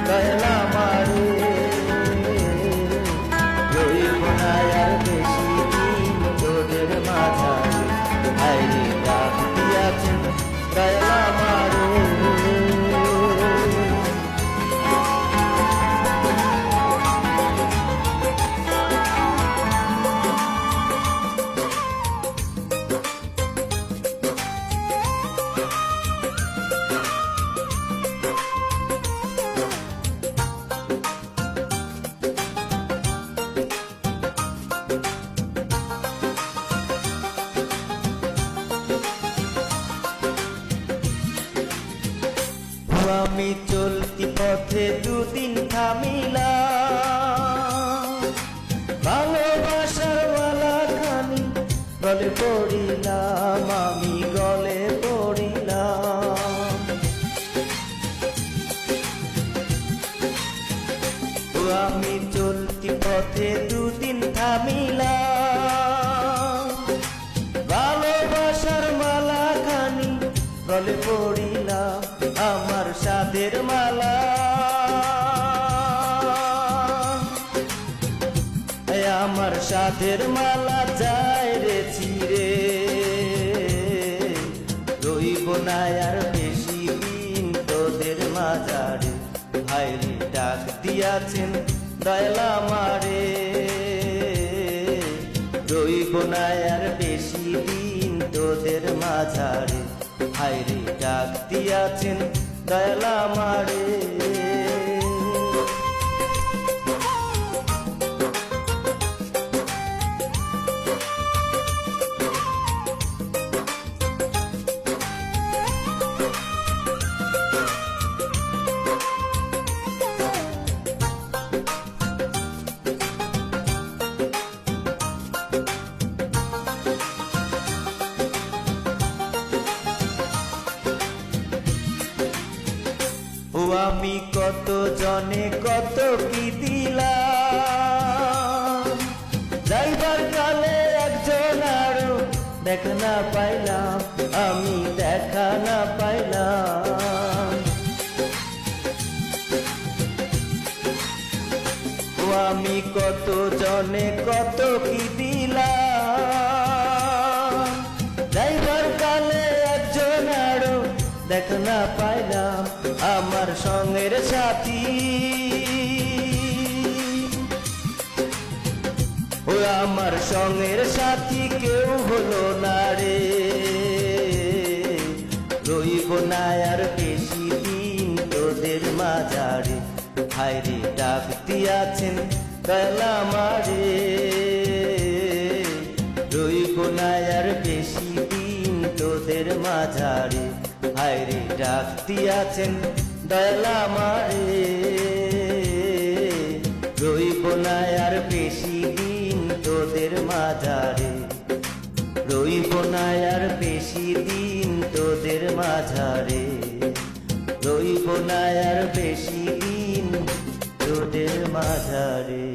দয়ালা মারে রইব না আর বেশি দিন তোদের মাঝারে আইরে ডাক দিয়াছেন দয়ালা মারে আমি চলতি পথে দুদিন থামিলাম ভালোবাসার মালা খানি গলে পড়িলাম আমি গলে পড়িলাম আমি চলতি পথে দুদিন থামিলাম ভালোবাসার মালা খানি গলে পড়িলাম আমার সাধের মালা আমার সাধের মালা যায় রে চিরে রইব না আর বেশি দিন তোদের মাঝারে ভাইরে ডাক দিয়াছেন দয়ালা মারে রইব না আর বেশি দিন তোদের মাঝারে ভাইরে ডাক দিয়াছেন দয়ালা মারে আমি কত জনে কত কি দিলাম যাইবার কালে একজন আরো দেখা না পাইলাম আমি দেখা না পাইলাম আমি কত জনে কত কি দিলাম যাইবার কালে একজন আরো দেখা না পাইলাম আমার সঙ্গের সাথী ও আমার সঙ্গের সাথী কেউ হলো না রে রইব না আর বেশি দিন তোদের মাঝারে ভাইরে ডাক দিয়াছেন দয়ালা মারে রইব না আর বেশি দিন তোদের মাঝারে ভাইরে ডাক দিয়াছেন দয়ালা মারে রইব না আর বেশি দিন তোদের মাঝারে রইব না আর বেশি দিন তোদের মাঝারে রইব না আর বেশি দিন তোদের মাঝারে।